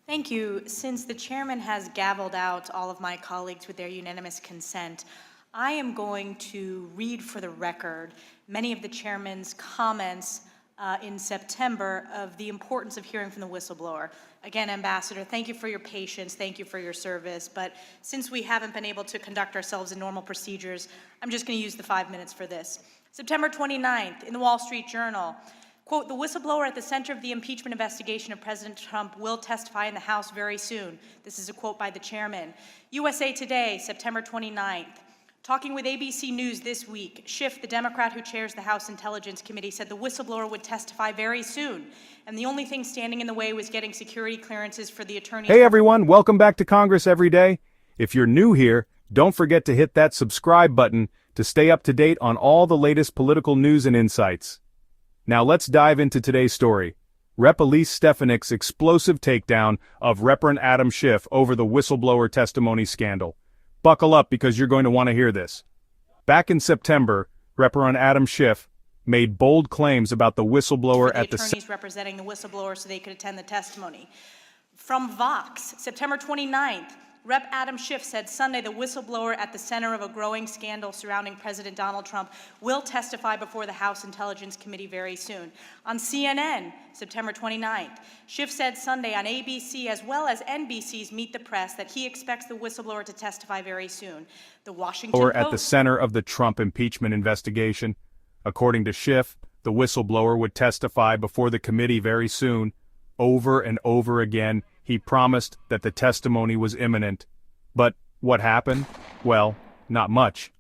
Thank you. Since the chairman has gavelled out all of my colleagues with their unanimous consent, I am going to read for the record many of the chairman's comments in September of the importance of hearing from the whistleblower. Again, Ambassador, thank you for your patience, thank you for your service, but since we haven't been able to conduct ourselves in normal procedures, I'm just going to use the 5 minutes for this. September 29th, in the Wall Street Journal, quote, "The whistleblower at the center of the impeachment investigation of President Trump will testify in the House very soon." This is a quote by the chairman. USA Today, September 29th. Talking with ABC News this week, Schiff, the Democrat who chairs the House Intelligence Committee, said the whistleblower would testify very soon, and the only thing standing in the way was getting security clearances for the attorneys. Hey everyone, welcome back to Congress Every Day. If you're new here, don't forget to hit that subscribe button to stay up to date on all the latest political news and insights. Now let's dive into today's story. Rep. Elise Stefanik's explosive takedown of Reverend Adam Schiff over the whistleblower testimony scandal. Buckle up because you're going to want to hear this. Back in September, Reverend Adam Schiff made bold claims about the whistleblower at the attorneys representing the whistleblower so they could attend the testimony. From Vox, September 29th, Rep. Adam Schiff said Sunday the whistleblower at the center of a growing scandal surrounding President Donald Trump will testify before the House Intelligence Committee very soon. On CNN, September 29th, Schiff said Sunday on ABC as well as NBC's Meet the Press that he expects the whistleblower to testify very soon. The Washington Post at the center of the Trump impeachment investigation. According to Schiff, the whistleblower would testify before the committee very soon. Over and over again, he promised that the testimony was imminent. But what happened? Well, not much.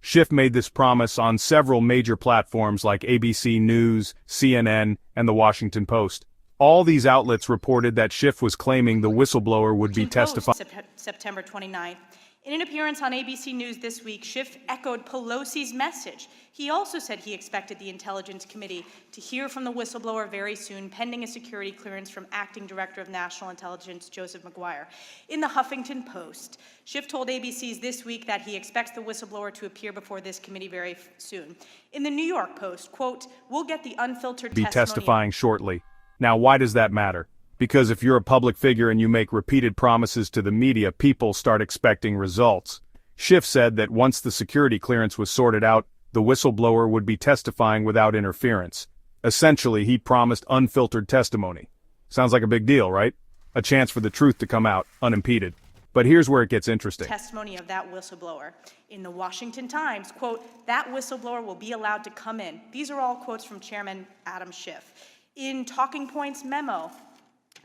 Schiff made this promise on several major platforms like ABC News, CNN, and the Washington Post. All these outlets reported that Schiff was claiming the whistleblower would be testifying. September 29th. In an appearance on ABC News this week, Schiff echoed Pelosi's message. He also said he expected the Intelligence Committee to hear from the whistleblower very soon, pending a security clearance from Acting Director of National Intelligence Joseph Maguire. In the Huffington Post, Schiff told ABC's This Week that he expects the whistleblower to appear before this committee very soon. In the New York Post, quote, "We'll get the unfiltered testimony." Testifying shortly. Now, why does that matter? Because if you're a public figure and you make repeated promises to the media, people start expecting results. Schiff said that once the security clearance was sorted out, the whistleblower would be testifying without interference. Essentially, he promised unfiltered testimony. Sounds like a big deal, right? A chance for the truth to come out, unimpeded. But here's where it gets interesting. Testimony of that whistleblower. In the Washington Times, quote, "That whistleblower will be allowed to come in." These are all quotes from Chairman Adam Schiff. In Talking Points memo,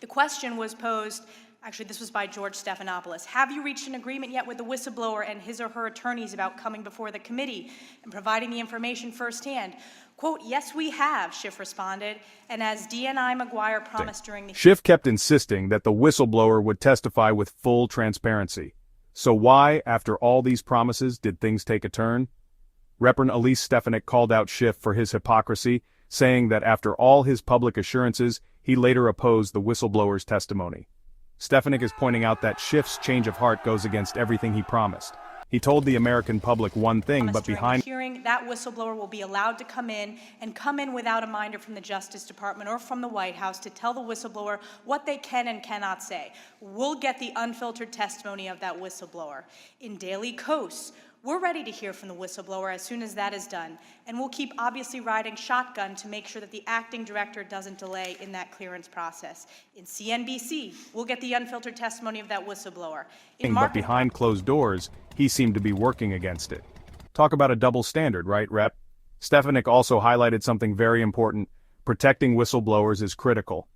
the question was posed, actually this was by George Stephanopoulos, "Have you reached an agreement yet with the whistleblower and his or her attorneys about coming before the committee and providing the information firsthand?" Quote, "Yes, we have," Schiff responded, and as DNI Maguire promised during the Schiff kept insisting that the whistleblower would testify with full transparency. So why, after all these promises, did things take a turn? Reverend Elise Stefanik called out Schiff for his hypocrisy, saying that after all his public assurances, he later opposed the whistleblower's testimony. Stefanik is pointing out that Schiff's change of heart goes against everything he promised. He told the American public one thing, but behind the hearing, that whistleblower will be allowed to come in and come in without a minder from the Justice Department or from the White House to tell the whistleblower what they can and cannot say. We'll get the unfiltered testimony of that whistleblower. In Daily Kos, we're ready to hear from the whistleblower as soon as that is done, and we'll keep obviously riding shotgun to make sure that the acting director doesn't delay in that clearance process. In CNBC, we'll get the unfiltered testimony of that whistleblower. But behind closed doors, he seemed to be working against it. Talk about a double standard, right, Rep? Stefanik also highlighted something very important. Protecting whistleblowers is critical.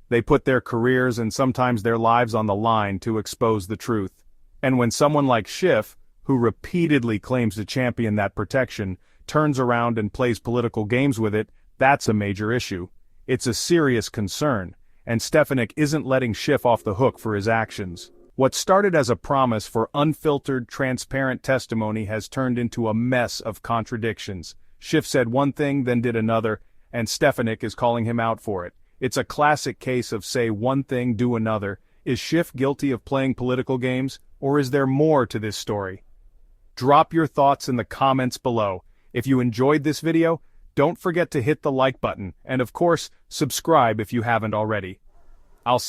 They put their careers and sometimes their lives on the line to expose the truth. And when someone like Schiff, who repeatedly claims to champion that protection, turns around and plays political games with it, that's a major issue. It's a serious concern, and Stefanik isn't letting Schiff off the hook for his actions. What started as a promise for unfiltered, transparent testimony has turned into a mess of contradictions. Schiff said one thing, then did another, and Stefanik is calling him out for it. It's a classic case of say one thing, do another. Is Schiff guilty of playing political games, or is there more to this story? Drop your thoughts in the comments below. If you enjoyed this video, don't forget to hit the like button, and of course, subscribe if you haven't already. I'll